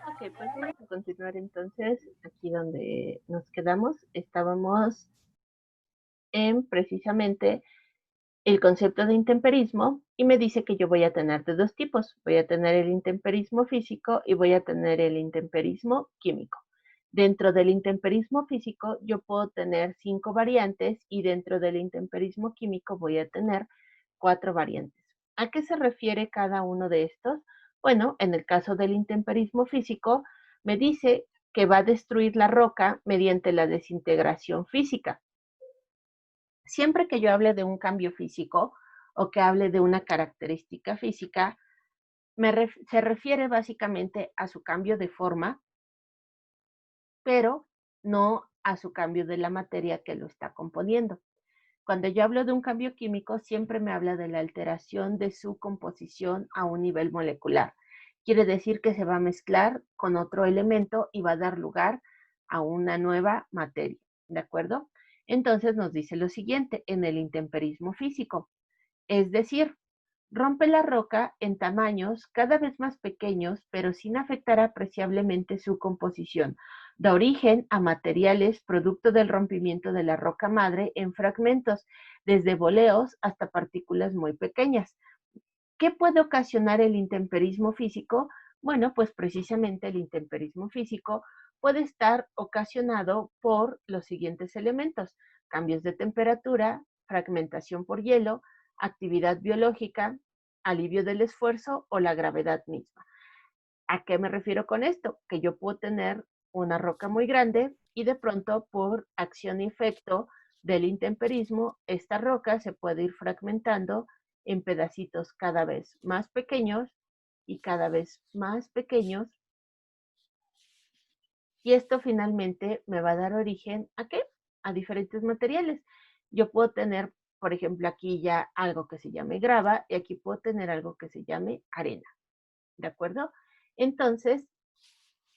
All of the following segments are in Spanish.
Ok, pues vamos a continuar entonces aquí donde nos quedamos. Estábamos en precisamente el concepto de intemperismo y me dice que yo voy a tener de dos tipos. Voy a tener el intemperismo físico y voy a tener el intemperismo químico. Dentro del intemperismo físico yo puedo tener 5 variantes y dentro del intemperismo químico voy a tener 4 variantes. ¿A qué se refiere cada uno de estos? Bueno, en el caso del intemperismo físico me dice que va a destruir la roca mediante la desintegración física. Siempre que yo hable de un cambio físico o que hable de una característica física, se refiere básicamente a su cambio de forma, pero no a su cambio de la materia que lo está componiendo. Cuando yo hablo de un cambio químico, siempre me habla de la alteración de su composición a un nivel molecular. Quiere decir que se va a mezclar con otro elemento y va a dar lugar a una nueva materia, ¿de acuerdo? Entonces nos dice lo siguiente en el intemperismo físico, es decir, rompe la roca en tamaños cada vez más pequeños, pero sin afectar apreciablemente su composición. Da origen a materiales producto del rompimiento de la roca madre en fragmentos, desde boleos hasta partículas muy pequeñas. ¿Qué puede ocasionar el intemperismo físico? Bueno, pues precisamente el intemperismo físico puede estar ocasionado por los siguientes elementos: cambios de temperatura, fragmentación por hielo, actividad biológica, alivio del esfuerzo o la gravedad misma. ¿A qué me refiero con esto? Que yo puedo tener una roca muy grande y de pronto por acción y efecto del intemperismo, esta roca se puede ir fragmentando en pedacitos cada vez más pequeños y cada vez más pequeños. Y esto finalmente me va a dar origen ¿a qué? A diferentes materiales. Yo puedo tener, por ejemplo, aquí ya algo que se llame grava y aquí puedo tener algo que se llame arena. ¿De acuerdo? Entonces,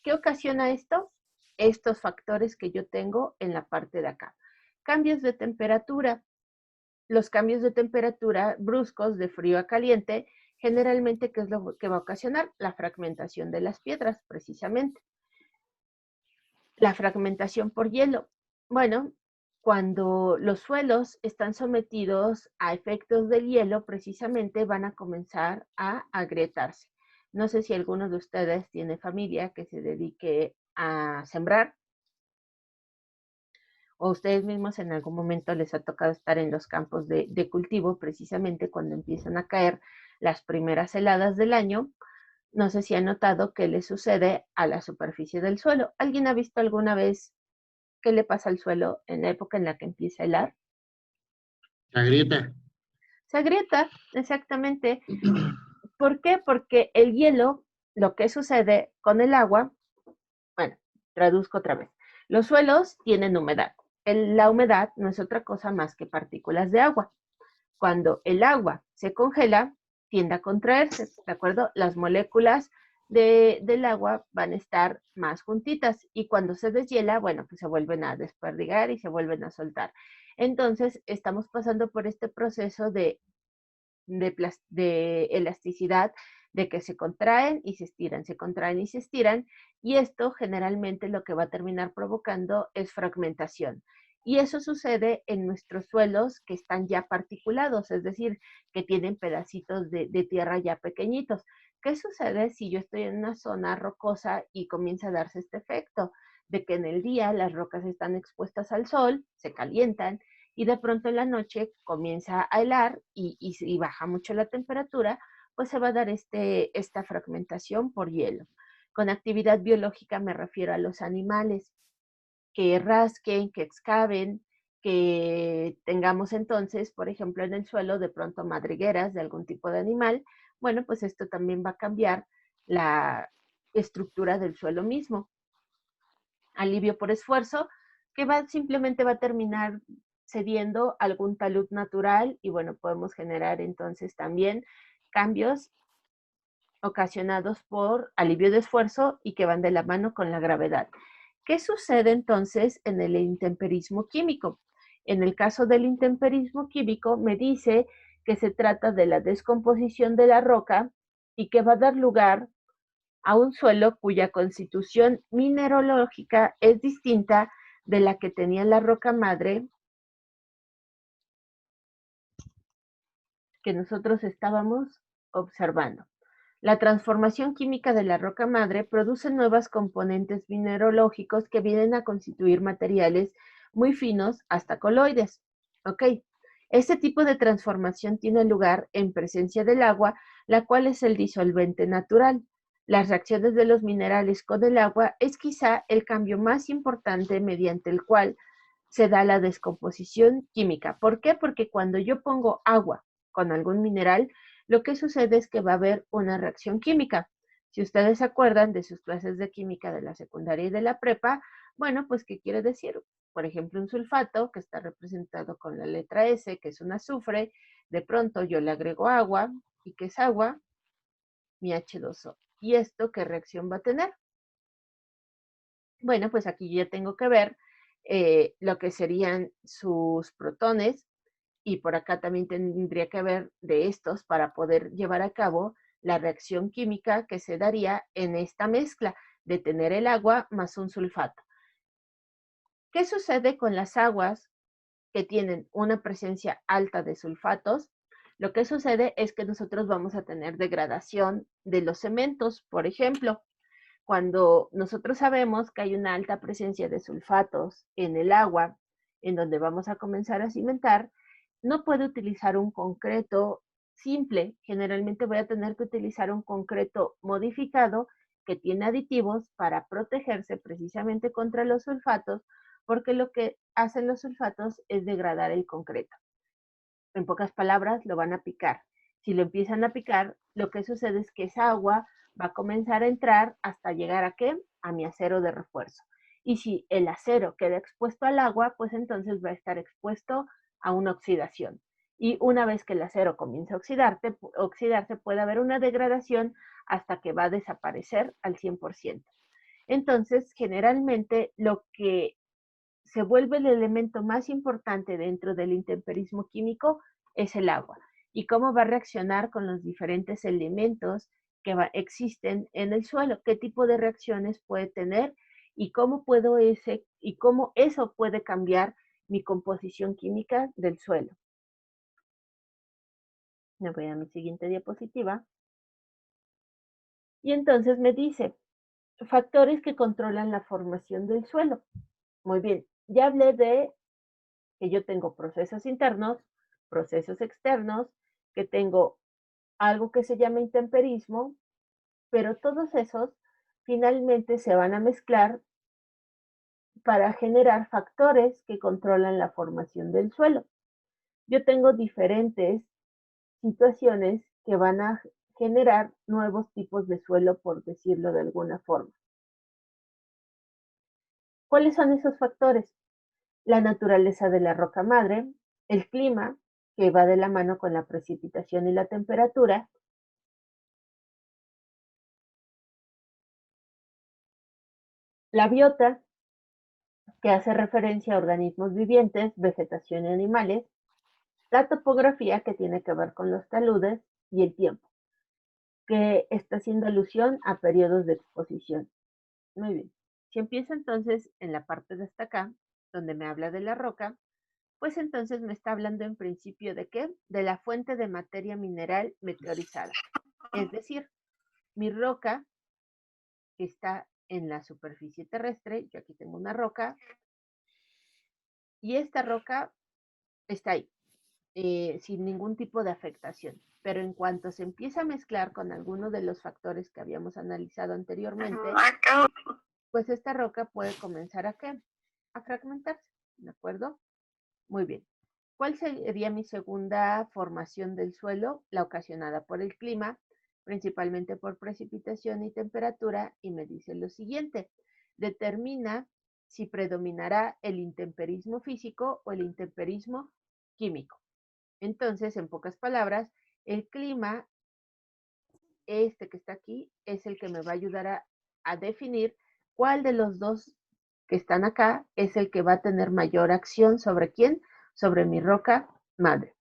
¿qué ocasiona esto? Estos factores que yo tengo en la parte de acá. Cambios de temperatura. Los cambios de temperatura bruscos de frío a caliente, generalmente, ¿qué es lo que va a ocasionar? La fragmentación de las piedras, precisamente. La fragmentación por hielo. Bueno, cuando los suelos están sometidos a efectos del hielo, precisamente van a comenzar a agrietarse. No sé si alguno de ustedes tiene familia que se dedique a sembrar o ustedes mismos en algún momento les ha tocado estar en los campos de cultivo, precisamente cuando empiezan a caer las primeras heladas del año. No sé si han notado qué le sucede a la superficie del suelo. ¿Alguien ha visto alguna vez qué le pasa al suelo en la época en la que empieza a helar? Se agrieta. Se agrieta, exactamente. ¿Por qué? Porque el hielo, lo que sucede con el agua, bueno, traduzco otra vez. Los suelos tienen humedad. La humedad no es otra cosa más que partículas de agua. Cuando el agua se congela, tiende a contraerse, ¿de acuerdo? Las moléculas del agua van a estar más juntitas y cuando se deshiela, bueno, pues se vuelven a desperdigar y se vuelven a soltar. Entonces, estamos pasando por este proceso de elasticidad, de que se contraen y se estiran, se contraen y se estiran, y esto generalmente lo que va a terminar provocando es fragmentación. Y eso sucede en nuestros suelos que están ya particulados, es decir, que tienen pedacitos de tierra ya pequeñitos. ¿Qué sucede si yo estoy en una zona rocosa y comienza a darse este efecto? De que en el día las rocas están expuestas al sol, se calientan, y de pronto en la noche comienza a helar y baja mucho la temperatura, pues se va a dar esta fragmentación por hielo. Con actividad biológica me refiero a los animales que rasquen, que excaven, que tengamos entonces, por ejemplo, en el suelo de pronto madrigueras de algún tipo de animal. Bueno, pues esto también va a cambiar la estructura del suelo mismo. Alivio por esfuerzo, que simplemente va a terminar cediendo algún talud natural y bueno, podemos generar entonces también cambios ocasionados por alivio de esfuerzo y que van de la mano con la gravedad. ¿Qué sucede entonces en el intemperismo químico? En el caso del intemperismo químico me dice que se trata de la descomposición de la roca y que va a dar lugar a un suelo cuya constitución mineralógica es distinta de la que tenía la roca madre que nosotros estábamos observando. La transformación química de la roca madre produce nuevos componentes mineralógicos que vienen a constituir materiales muy finos hasta coloides. ¿Ok? Este tipo de transformación tiene lugar en presencia del agua, la cual es el disolvente natural. Las reacciones de los minerales con el agua es quizá el cambio más importante mediante el cual se da la descomposición química. ¿Por qué? Porque cuando yo pongo agua con algún mineral, lo que sucede es que va a haber una reacción química. Si ustedes se acuerdan de sus clases de química de la secundaria y de la prepa, bueno, pues, ¿qué quiere decir? Por ejemplo, un sulfato que está representado con la letra S, que es un azufre, de pronto yo le agrego agua, ¿y qué es agua? Mi H2O. ¿Y esto qué reacción va a tener? Bueno, pues aquí ya tengo que ver lo que serían sus protones y por acá también tendría que haber de estos para poder llevar a cabo la reacción química que se daría en esta mezcla de tener el agua más un sulfato. ¿Qué sucede con las aguas que tienen una presencia alta de sulfatos? Lo que sucede es que nosotros vamos a tener degradación de los cementos, por ejemplo. Cuando nosotros sabemos que hay una alta presencia de sulfatos en el agua, en donde vamos a comenzar a cimentar, no puedo utilizar un concreto simple. Generalmente voy a tener que utilizar un concreto modificado que tiene aditivos para protegerse precisamente contra los sulfatos, porque lo que hacen los sulfatos es degradar el concreto. En pocas palabras, lo van a picar. Si lo empiezan a picar, lo que sucede es que esa agua va a comenzar a entrar hasta llegar a ¿qué? A mi acero de refuerzo. Y si el acero queda expuesto al agua, pues entonces va a estar expuesto a una oxidación. Y una vez que el acero comienza a oxidarse, puede haber una degradación hasta que va a desaparecer al 100%. Entonces, generalmente lo que se vuelve el elemento más importante dentro del intemperismo químico es el agua y cómo va a reaccionar con los diferentes elementos que existen en el suelo, qué tipo de reacciones puede tener y cómo eso puede cambiar mi composición química del suelo. Me voy a mi siguiente diapositiva. Y entonces me dice, factores que controlan la formación del suelo. Muy bien, ya hablé de que yo tengo procesos internos, procesos externos, que tengo algo que se llama intemperismo, pero todos esos finalmente se van a mezclar para generar factores que controlan la formación del suelo. Yo tengo diferentes situaciones que van a generar nuevos tipos de suelo, por decirlo de alguna forma. ¿Cuáles son esos factores? La naturaleza de la roca madre, el clima, que va de la mano con la precipitación y la temperatura, la biota, que hace referencia a organismos vivientes, vegetación y animales, la topografía, que tiene que ver con los taludes, y el tiempo, que está haciendo alusión a periodos de exposición. Muy bien. Si empiezo entonces en la parte de hasta acá, donde me habla de la roca, pues entonces me está hablando en principio de qué? De la fuente de materia mineral meteorizada. Es decir, mi roca que está en la superficie terrestre, yo aquí tengo una roca, y esta roca está ahí, sin ningún tipo de afectación. Pero en cuanto se empieza a mezclar con alguno de los factores que habíamos analizado anteriormente, pues esta roca puede comenzar a ¿qué? A fragmentarse, ¿de acuerdo? Muy bien. ¿Cuál sería mi segunda formación del suelo? La ocasionada por el clima, principalmente por precipitación y temperatura, y me dice lo siguiente: determina si predominará el intemperismo físico o el intemperismo químico. Entonces, en pocas palabras, el clima este que está aquí es el que me va a ayudar a definir cuál de los dos que están acá es el que va a tener mayor acción sobre quién, sobre mi roca madre.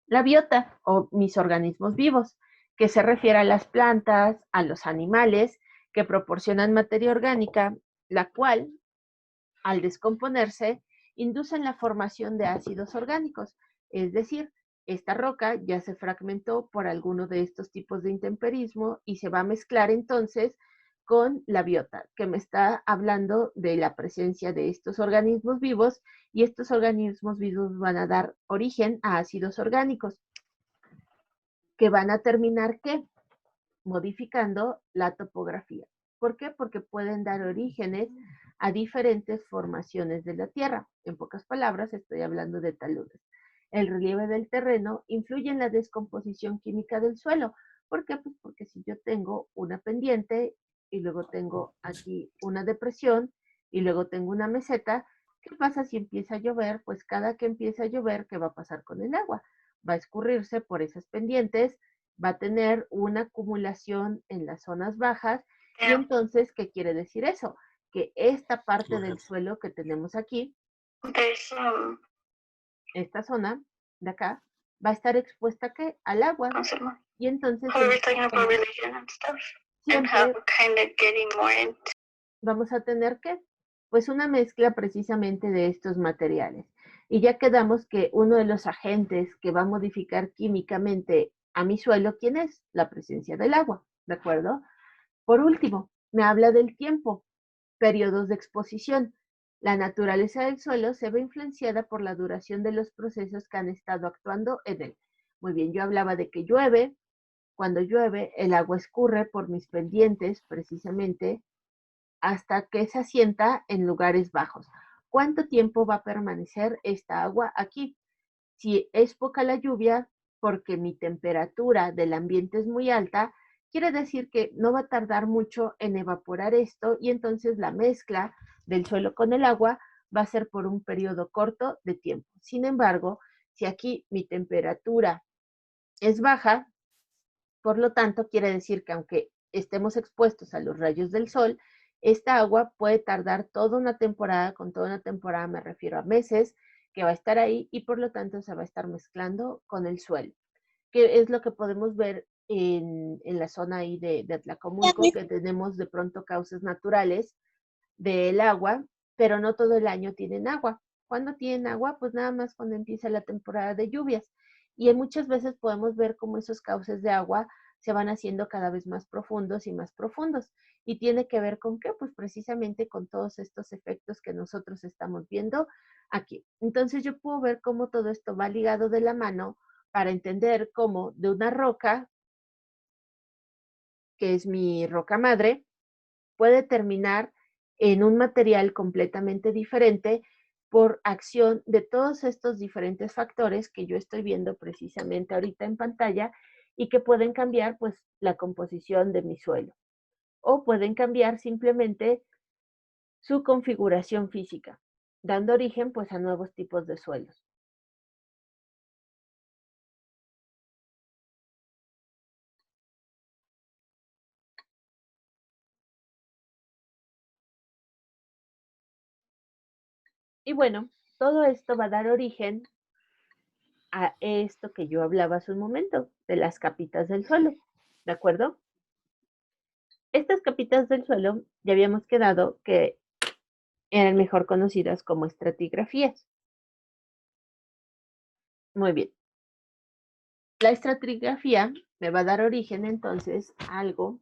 La biota o mis organismos vivos, que se refiere a las plantas, a los animales que proporcionan materia orgánica, la cual, al descomponerse, inducen la formación de ácidos orgánicos, es decir, esta roca ya se fragmentó por alguno de estos tipos de intemperismo y se va a mezclar entonces con la biota, que me está hablando de la presencia de estos organismos vivos y estos organismos vivos van a dar origen a ácidos orgánicos que van a terminar ¿qué? Modificando la topografía. ¿Por qué? Porque pueden dar orígenes a diferentes formaciones de la Tierra. En pocas palabras, estoy hablando de taludes. El relieve del terreno influye en la descomposición química del suelo. ¿Por qué? Pues porque si yo tengo una pendiente y luego tengo aquí una depresión y luego tengo una meseta, ¿qué pasa si empieza a llover? Pues cada que empieza a llover, ¿qué va a pasar con el agua? Va a escurrirse por esas pendientes, va a tener una acumulación en las zonas bajas y entonces, ¿qué quiere decir eso? Que esta parte del suelo que tenemos aquí, esta zona de acá, va a estar expuesta ¿qué? Al agua. Y entonces siempre vamos a tener ¿qué? Pues una mezcla precisamente de estos materiales. Y ya quedamos que uno de los agentes que va a modificar químicamente a mi suelo, ¿quién es? La presencia del agua, ¿de acuerdo? Por último, me habla del tiempo, periodos de exposición. La naturaleza del suelo se ve influenciada por la duración de los procesos que han estado actuando en él. Muy bien, yo hablaba de que llueve. Cuando llueve, el agua escurre por mis pendientes, precisamente, hasta que se asienta en lugares bajos. ¿Cuánto tiempo va a permanecer esta agua aquí? Si es poca la lluvia, porque mi temperatura del ambiente es muy alta, quiere decir que no va a tardar mucho en evaporar esto y entonces la mezcla del suelo con el agua va a ser por un periodo corto de tiempo. Sin embargo, si aquí mi temperatura es baja, por lo tanto, quiere decir que aunque estemos expuestos a los rayos del sol, esta agua puede tardar toda una temporada, con toda una temporada me refiero a meses, que va a estar ahí y por lo tanto se va a estar mezclando con el suelo, que es lo que podemos ver en la zona ahí de Atlacomulco, que tenemos de pronto cauces naturales del agua, pero no todo el año tienen agua. ¿Cuándo tienen agua? Pues nada más cuando empieza la temporada de lluvias. Y muchas veces podemos ver cómo esos cauces de agua se van haciendo cada vez más profundos y más profundos. ¿Y tiene que ver con qué? Pues precisamente con todos estos efectos que nosotros estamos viendo aquí. Entonces yo puedo ver cómo todo esto va ligado de la mano para entender cómo de una roca, que es mi roca madre, puede terminar en un material completamente diferente por acción de todos estos diferentes factores que yo estoy viendo precisamente ahorita en pantalla y que pueden cambiar pues la composición de mi suelo o pueden cambiar simplemente su configuración física, dando origen pues a nuevos tipos de suelos. Y bueno, todo esto va a dar origen a esto que yo hablaba hace un momento, de las capitas del suelo, ¿de acuerdo? Estas capitas del suelo ya habíamos quedado que eran mejor conocidas como estratigrafías. Muy bien. La estratigrafía me va a dar origen entonces a algo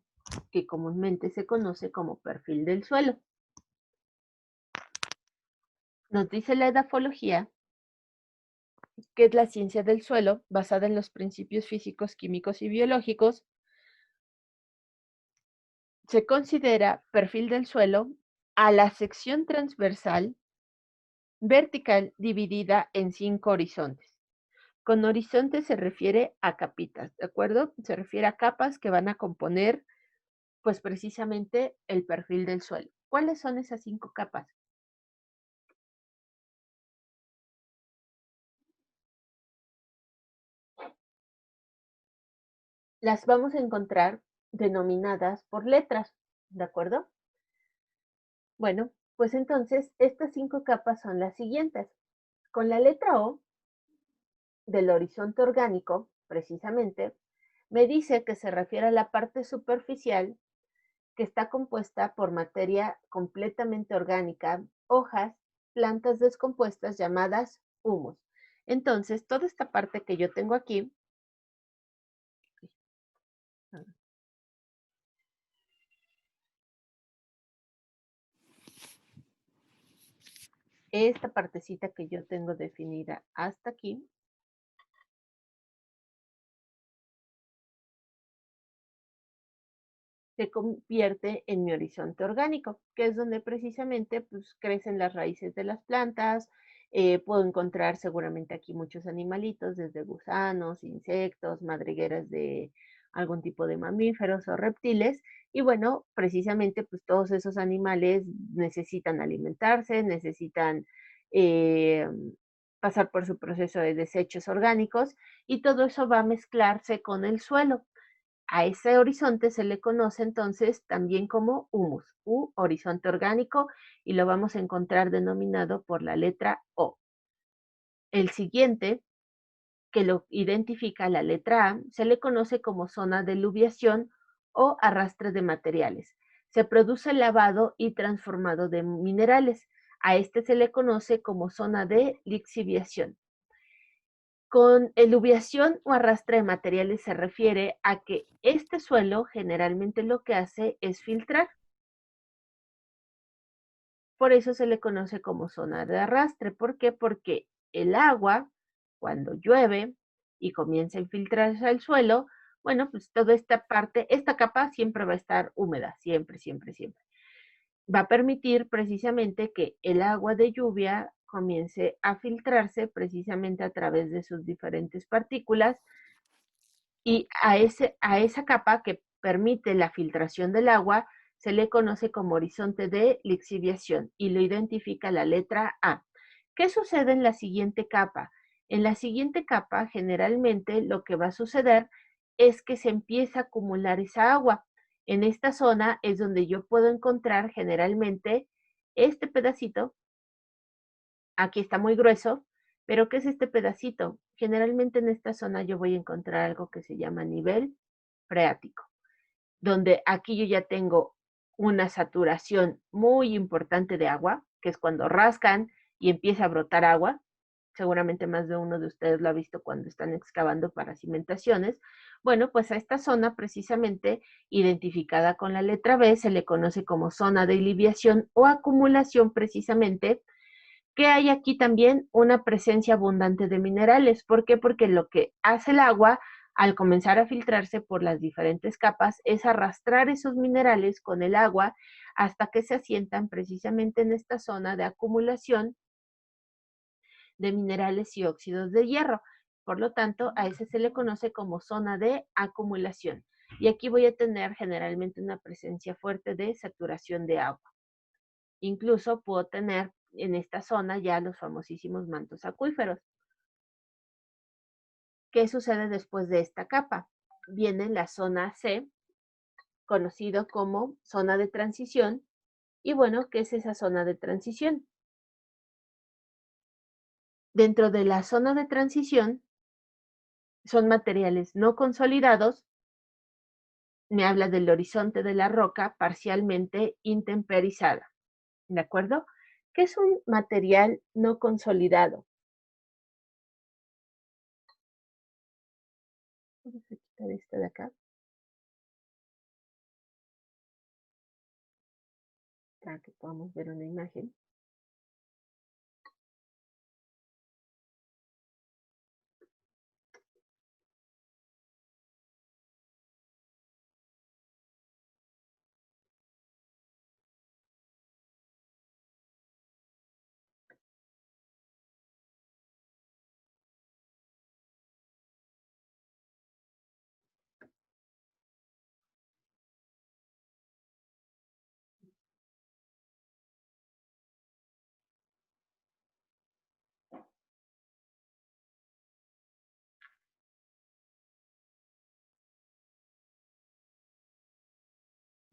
que comúnmente se conoce como perfil del suelo. Nos dice la edafología que es la ciencia del suelo basada en los principios físicos, químicos y biológicos. Se considera perfil del suelo a la sección transversal vertical dividida en 5 horizontes. Con horizonte se refiere a capitas, ¿de acuerdo? Se refiere a capas que van a componer, pues precisamente el perfil del suelo. ¿Cuáles son esas 5 capas? las vamos a encontrar denominadas por letras, ¿de acuerdo? Bueno, pues entonces estas 5 capas son las siguientes. Con la letra O del horizonte orgánico, precisamente, me dice que se refiere a la parte superficial que está compuesta por materia completamente orgánica, hojas, plantas descompuestas llamadas humus. Entonces, toda esta parte que yo tengo aquí, esta partecita que yo tengo definida hasta aquí, se convierte en mi horizonte orgánico, que es donde precisamente pues, crecen las raíces de las plantas. Puedo encontrar seguramente aquí muchos animalitos, desde gusanos, insectos, madrigueras de algún tipo de mamíferos o reptiles. Y bueno, precisamente pues todos esos animales necesitan alimentarse, necesitan eh, pasar por su proceso de desechos orgánicos y todo eso va a mezclarse con el suelo. A ese horizonte se le conoce entonces también como humus, horizonte orgánico, y lo vamos a encontrar denominado por la letra O. El siguiente, que lo identifica la letra A, se le conoce como zona de luviación o arrastre de materiales. Se produce lavado y transformado de minerales. A este se le conoce como zona de lixiviación. Con eluviación o arrastre de materiales se refiere a que este suelo generalmente lo que hace es filtrar. Por eso se le conoce como zona de arrastre. ¿Por qué? Porque el agua, cuando llueve y comienza a infiltrarse al suelo, bueno, pues toda esta parte, esta capa siempre va a estar húmeda, siempre, siempre, siempre. Va a permitir precisamente que el agua de lluvia comience a filtrarse precisamente a través de sus diferentes partículas y a esa capa que permite la filtración del agua se le conoce como horizonte de lixiviación y lo identifica la letra A. ¿Qué sucede en la siguiente capa? En la siguiente capa generalmente lo que va a suceder es que se empieza a acumular esa agua. En esta zona es donde yo puedo encontrar generalmente este pedacito. Aquí está muy grueso, pero ¿qué es este pedacito? Generalmente en esta zona yo voy a encontrar algo que se llama nivel freático, donde aquí yo ya tengo una saturación muy importante de agua, que es cuando rascan y empieza a brotar agua. Seguramente más de uno de ustedes lo ha visto cuando están excavando para cimentaciones. Bueno, pues a esta zona precisamente identificada con la letra B se le conoce como zona de liviación o acumulación precisamente que hay aquí también una presencia abundante de minerales. ¿Por qué? Porque lo que hace el agua al comenzar a filtrarse por las diferentes capas es arrastrar esos minerales con el agua hasta que se asientan precisamente en esta zona de acumulación de minerales y óxidos de hierro. Por lo tanto, a ese se le conoce como zona de acumulación. Y aquí voy a tener generalmente una presencia fuerte de saturación de agua. Incluso puedo tener en esta zona ya los famosísimos mantos acuíferos. ¿Qué sucede después de esta capa? Viene la zona C, conocido como zona de transición. Y bueno, ¿qué es esa zona de transición? Dentro de la zona de transición son materiales no consolidados. Me habla del horizonte de la roca parcialmente intemperizada. ¿De acuerdo? ¿Qué es un material no consolidado? Vamos a quitar esto de acá para que podamos ver una imagen.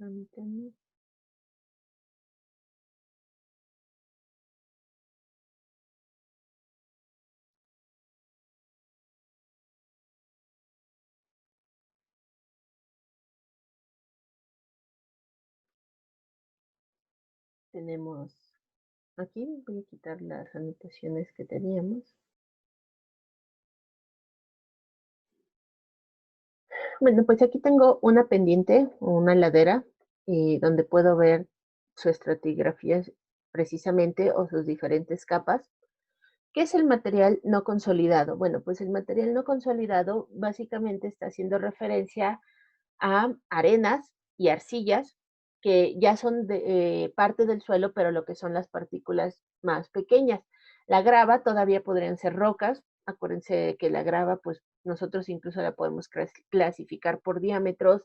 Permítanme. Tenemos aquí, voy a quitar las anotaciones que teníamos. Bueno, pues aquí tengo una pendiente o una ladera donde puedo ver su estratigrafía precisamente o sus diferentes capas. ¿Qué es el material no consolidado? Bueno, pues el material no consolidado básicamente está haciendo referencia a arenas y arcillas que ya son parte del suelo, pero lo que son las partículas más pequeñas. La grava todavía podrían ser rocas. Acuérdense que la grava, pues nosotros incluso la podemos clasificar por diámetros,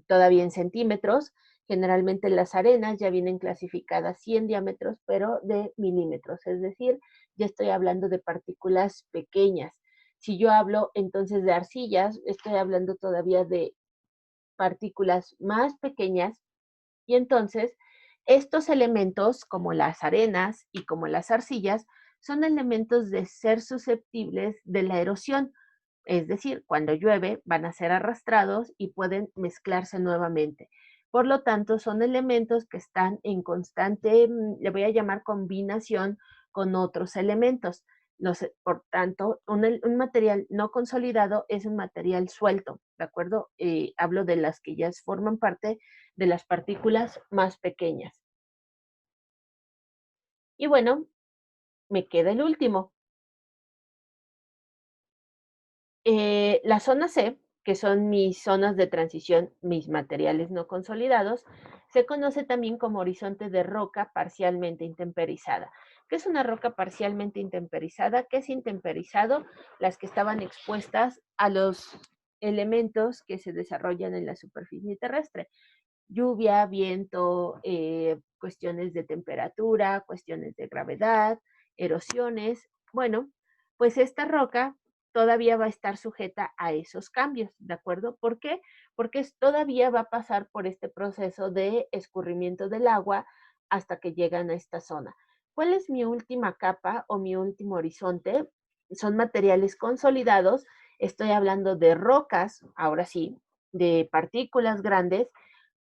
todavía en centímetros. Generalmente las arenas ya vienen clasificadas sí en diámetros, pero de milímetros, es decir, ya estoy hablando de partículas pequeñas. Si yo hablo entonces de arcillas, estoy hablando todavía de partículas más pequeñas y entonces estos elementos, como las arenas y como las arcillas, son elementos de ser susceptibles de la erosión. Es decir, cuando llueve van a ser arrastrados y pueden mezclarse nuevamente. Por lo tanto, son elementos que están en constante, le voy a llamar combinación con otros elementos. Por tanto, un material no consolidado es un material suelto, ¿de acuerdo? Hablo de las que ya forman parte de las partículas más pequeñas. Y bueno, me queda el último. La zona C, que son mis zonas de transición, mis materiales no consolidados, se conoce también como horizonte de roca parcialmente intemperizada. ¿Qué es una roca parcialmente intemperizada? ¿Qué es intemperizado? Las que estaban expuestas a los elementos que se desarrollan en la superficie terrestre. Lluvia, viento, cuestiones de temperatura, cuestiones de gravedad, erosiones. Bueno, pues esta roca todavía va a estar sujeta a esos cambios, ¿de acuerdo? ¿Por qué? Porque todavía va a pasar por este proceso de escurrimiento del agua hasta que llegan a esta zona. ¿Cuál es mi última capa o mi último horizonte? Son materiales consolidados. Estoy hablando de rocas, ahora sí, de partículas grandes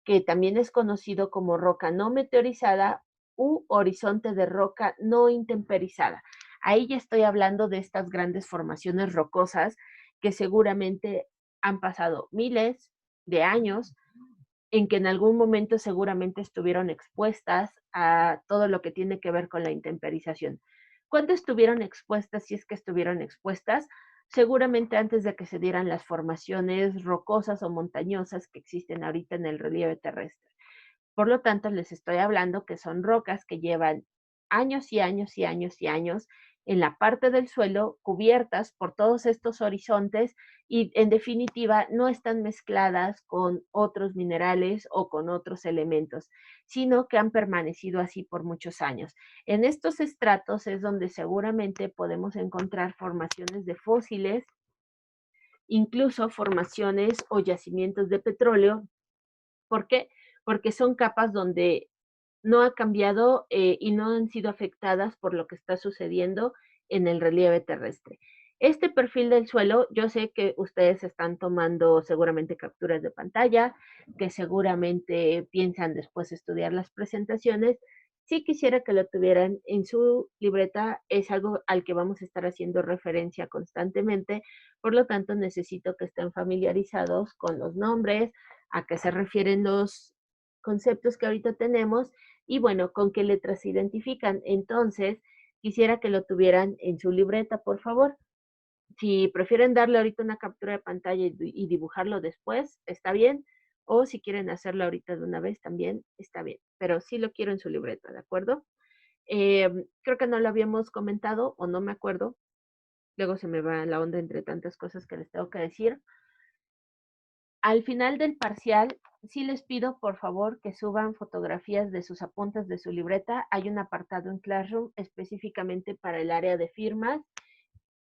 que también es conocido como roca no meteorizada u horizonte de roca no intemperizada. Ahí ya estoy hablando de estas grandes formaciones rocosas que seguramente han pasado miles de años en que en algún momento seguramente estuvieron expuestas a todo lo que tiene que ver con la intemperización. ¿Cuándo estuvieron expuestas? Si es que estuvieron expuestas, seguramente antes de que se dieran las formaciones rocosas o montañosas que existen ahorita en el relieve terrestre. Por lo tanto, les estoy hablando que son rocas que llevan años y años y años y años en la parte del suelo cubiertas por todos estos horizontes y en definitiva no están mezcladas con otros minerales o con otros elementos, sino que han permanecido así por muchos años. En estos estratos es donde seguramente podemos encontrar formaciones de fósiles, incluso formaciones o yacimientos de petróleo. ¿Por qué? Porque son capas donde no ha cambiado y no han sido afectadas por lo que está sucediendo en el relieve terrestre. Este perfil del suelo, yo sé que ustedes están tomando seguramente capturas de pantalla, que seguramente piensan después estudiar las presentaciones. Si quisiera que lo tuvieran en su libreta, es algo al que vamos a estar haciendo referencia constantemente, por lo tanto necesito que estén familiarizados con los nombres, a qué se refieren los conceptos que ahorita tenemos y bueno, con qué letras se identifican. Entonces, quisiera que lo tuvieran en su libreta, por favor. Si prefieren darle ahorita una captura de pantalla y dibujarlo después, está bien. O si quieren hacerlo ahorita de una vez, también está bien. Pero sí lo quiero en su libreta, ¿de acuerdo? Creo que no lo habíamos comentado o no me acuerdo. Luego se me va la onda entre tantas cosas que les tengo que decir. Al final del parcial, sí les pido por favor que suban fotografías de sus apuntes de su libreta. Hay un apartado en Classroom específicamente para el área de firmas.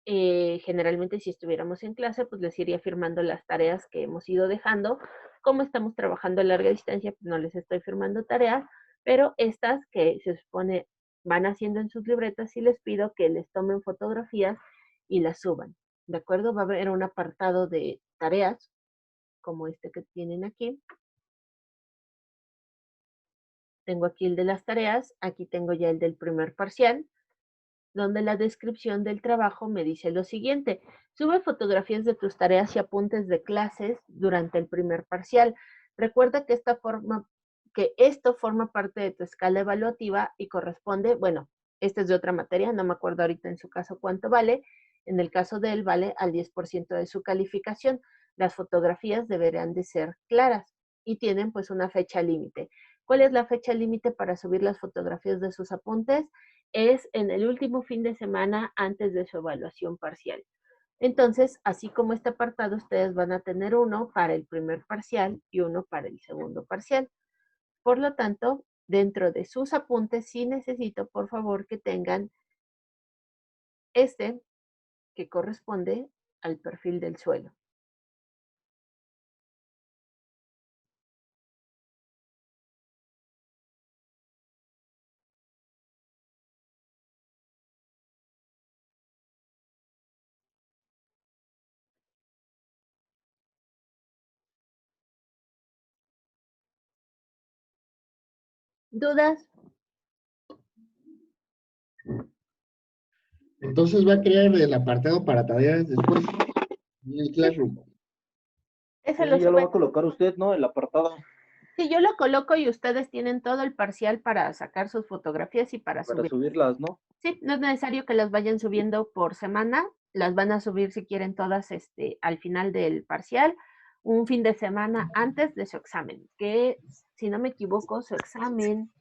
Generalmente si estuviéramos en clase, pues les iría firmando las tareas que hemos ido dejando como estamos trabajando a larga distancia, pues no les estoy firmando tareas, pero estas que se supone van haciendo en sus libretas, sí les pido que les tomen fotografías y las suban. ¿De acuerdo? Va a haber un apartado de tareas, como este que tienen aquí. Tengo aquí el de las tareas, aquí tengo ya el del primer parcial, donde la descripción del trabajo me dice lo siguiente: sube fotografías de tus tareas y apuntes de clases durante el primer parcial. Recuerda que esto forma parte de tu escala evaluativa y corresponde, bueno, esta es de otra materia, no me acuerdo ahorita en su caso cuánto vale. En el caso de él vale al 10% de su calificación. Las fotografías deberán de ser claras y tienen pues una fecha límite. ¿Cuál es la fecha límite para subir las fotografías de sus apuntes? Es en el último fin de semana antes de su evaluación parcial. Entonces, así como este apartado, ustedes van a tener uno para el primer parcial y uno para el segundo parcial. Por lo tanto, dentro de sus apuntes, sí necesito, por favor, que tengan este que corresponde al perfil del suelo. ¿Dudas? Entonces va a crear el apartado para tareas después en el Sí, Classroom. ese lo Ese ya lo va suben. a colocar usted, ¿no? El apartado Sí, yo lo coloco y ustedes tienen todo el parcial para sacar sus fotografías y para para subir. subirlas, ¿no? Sí, no es necesario que las vayan subiendo por semana, las van a subir si quieren todas al final del parcial, un fin de semana antes de su examen, que si no me equivoco, su examen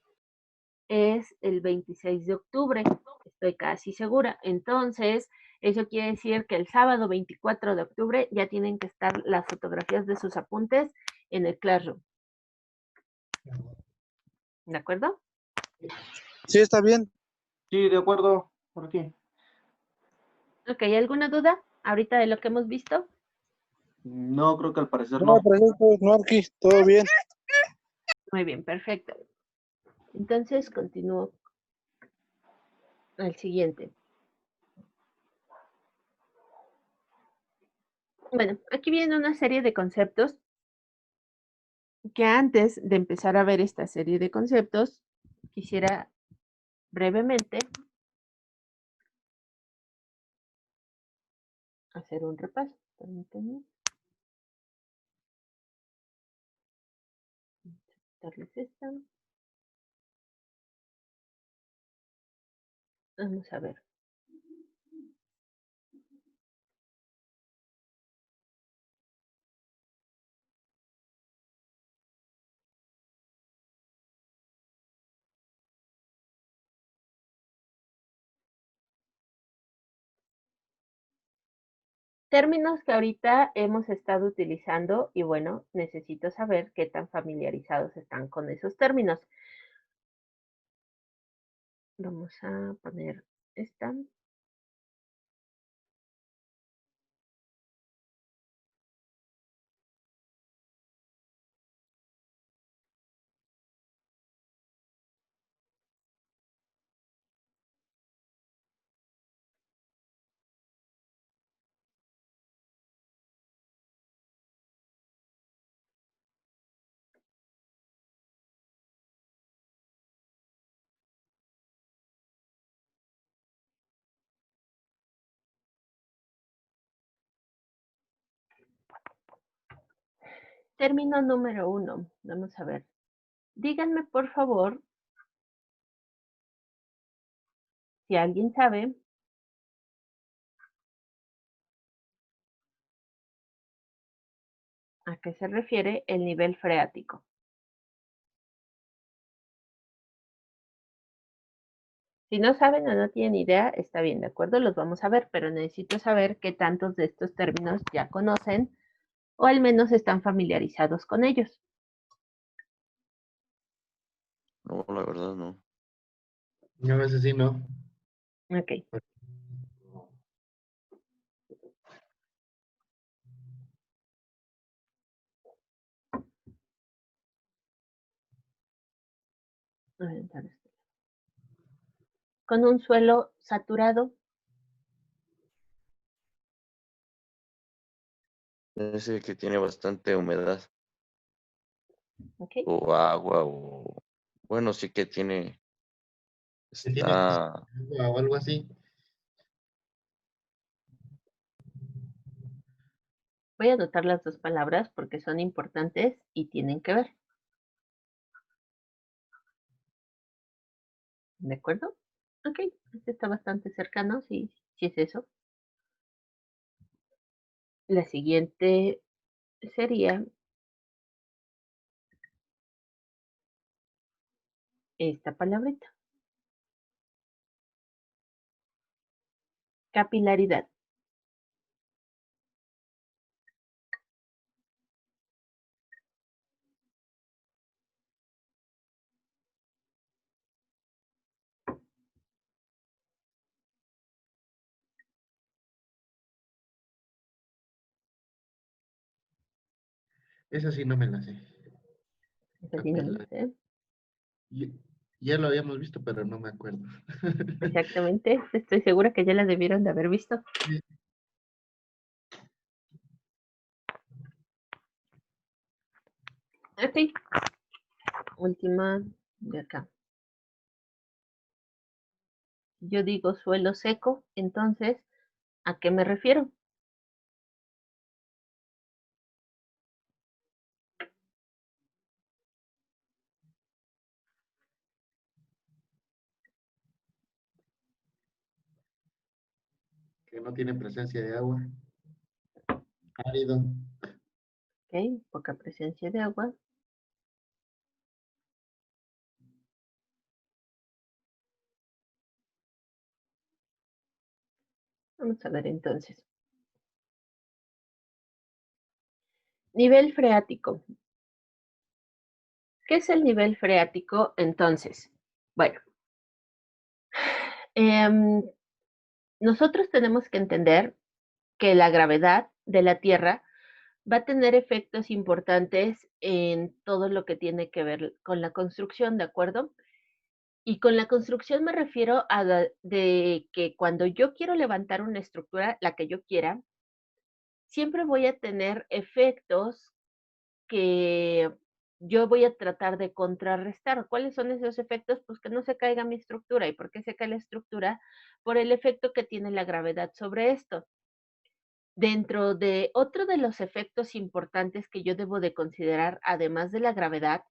es el 26 de octubre, estoy casi segura. Entonces, eso quiere decir que el sábado 24 de octubre ya tienen que estar las fotografías de sus apuntes en el Classroom. ¿De acuerdo? Sí, está bien. Sí, de acuerdo. ¿Por qué? Ok, ¿alguna duda ahorita de lo que hemos visto? No, creo que al parecer No, no. perfecto, no, aquí, todo bien. Muy bien, perfecto. Entonces, continúo al siguiente. Bueno, aquí viene una serie de conceptos que antes de empezar a ver esta serie de conceptos, quisiera brevemente hacer un repaso. Permítanme. Darles esta. Vamos a ver. Términos que ahorita hemos estado utilizando y bueno, necesito saber qué tan familiarizados están con esos términos. Vamos a poner esta. Término número 1. Vamos a ver. Díganme, por favor, si alguien sabe a qué se refiere el nivel freático. Si no saben o no tienen idea, está bien, ¿de acuerdo? Los vamos a ver, pero necesito saber qué tantos de estos términos ya conocen o al menos están familiarizados con ellos. No, la verdad no. No, ese sí no. Ok. Con un suelo saturado. Ese que tiene bastante humedad ¿Ok? o agua o... Bueno, sí que tiene... Que tiene Está... agua o algo así. Voy a anotar las dos palabras porque son importantes y tienen que ver. ¿De acuerdo? Ok, este está bastante cercano, sí, sí es eso. La siguiente sería esta palabrita. Capilaridad. Esa sí no me la sé. Esa sí no me la Capilar. sé. Ya, ya lo habíamos visto, pero no me acuerdo. Exactamente, estoy segura que ya la debieron de haber visto. Sí. Ok, última de acá. Yo digo suelo seco, entonces, ¿a qué me refiero? Que no tiene presencia de agua. Árido. Ok, poca presencia de agua. Vamos a ver entonces. Nivel freático. ¿Qué es el nivel freático entonces? Bueno, em, nosotros tenemos que entender que la gravedad de la Tierra va a tener efectos importantes en todo lo que tiene que ver con la construcción, ¿de acuerdo? Y con la construcción me refiero a de que cuando yo quiero levantar una estructura, la que yo quiera, siempre voy a tener efectos que yo voy a tratar de contrarrestar. ¿Cuáles son esos efectos? Pues que no se caiga mi estructura. ¿Y por qué se cae la estructura? Por el efecto que tiene la gravedad sobre esto. Dentro de otro de los efectos importantes que yo debo de considerar, además de la gravedad,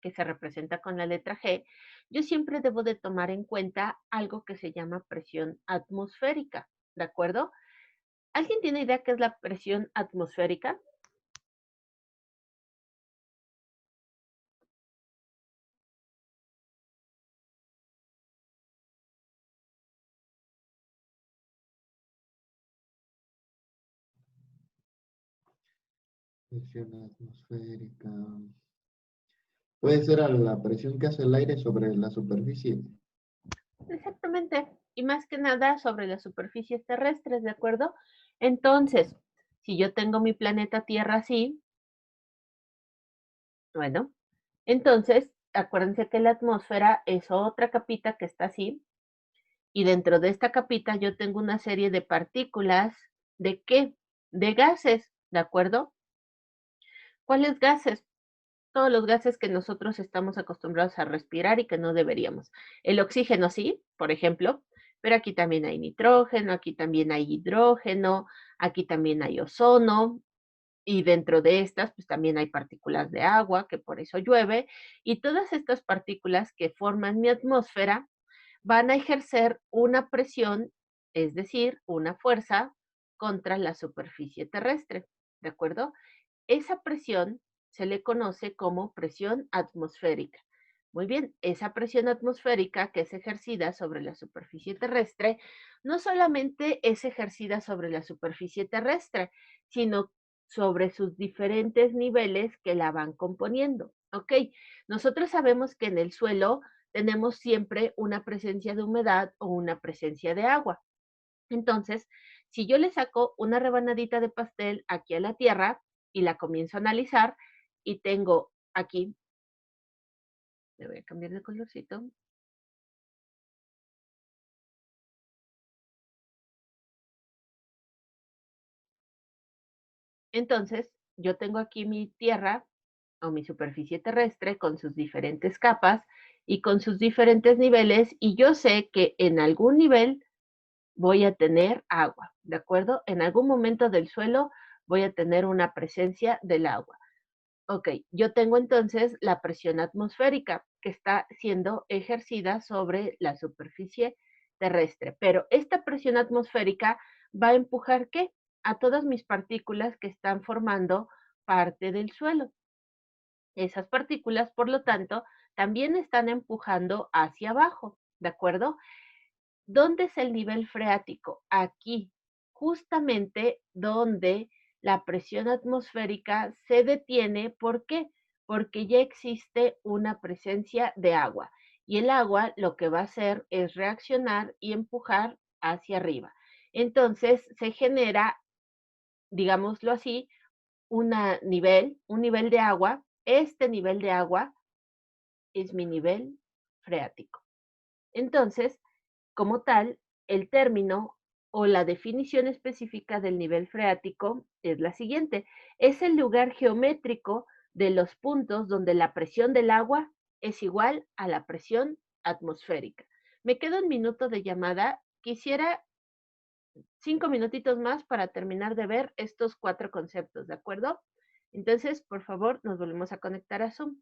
que se representa con la letra G, yo siempre debo de tomar en cuenta algo que se llama presión atmosférica, ¿de acuerdo? ¿Alguien tiene idea qué es la presión atmosférica? Presión atmosférica. Puede ser a la presión que hace el aire sobre la superficie. Exactamente, y más que nada sobre las superficies terrestres, ¿de acuerdo? Entonces, si yo tengo mi planeta Tierra así, bueno, entonces acuérdense que la atmósfera es otra capita que está así, y dentro de esta capita yo tengo una serie de partículas, ¿de qué? De gases, ¿de acuerdo? ¿Cuáles gases? Todos los gases que nosotros estamos acostumbrados a respirar y que no deberíamos. El oxígeno sí, por ejemplo, pero aquí también hay nitrógeno, aquí también hay hidrógeno, aquí también hay ozono, y dentro de estas, pues también hay partículas de agua, que por eso llueve, y todas estas partículas que forman mi atmósfera van a ejercer una presión, es decir, una fuerza contra la superficie terrestre, ¿de acuerdo? Esa presión se le conoce como presión atmosférica. Muy bien, esa presión atmosférica que es ejercida sobre la superficie terrestre, no solamente es ejercida sobre la superficie terrestre, sino sobre sus diferentes niveles que la van componiendo. ¿Ok? Nosotros sabemos que en el suelo tenemos siempre una presencia de humedad o una presencia de agua. Entonces, si yo le saco una rebanadita de pastel aquí a la tierra y la comienzo a analizar y tengo aquí Le voy a cambiar de colorcito. Entonces, yo tengo aquí mi Tierra o mi superficie terrestre con sus diferentes capas y con sus diferentes niveles, y yo sé que en algún nivel voy a tener agua, ¿de acuerdo? En algún momento del suelo voy a tener una presencia del agua. Ok, yo tengo entonces la presión atmosférica que está siendo ejercida sobre la superficie terrestre, pero esta presión atmosférica va a empujar ¿qué? A todas mis partículas que están formando parte del suelo. Esas partículas, por lo tanto, también están empujando hacia abajo, ¿de acuerdo? ¿Dónde es el nivel freático? Aquí, justamente donde la presión atmosférica se detiene. ¿Por qué? Porque ya existe una presencia de agua y el agua lo que va a hacer es reaccionar y empujar hacia arriba. Entonces se genera, digámoslo así, un nivel de agua. Este nivel de agua es mi nivel freático. Entonces, como tal, el término o la definición específica del nivel freático es la siguiente: es el lugar geométrico de los puntos donde la presión del agua es igual a la presión atmosférica. Me queda un minuto de llamada. Quisiera 5 minutitos más para terminar de ver estos 4 conceptos, ¿de acuerdo? Entonces, por favor, nos volvemos a conectar a Zoom.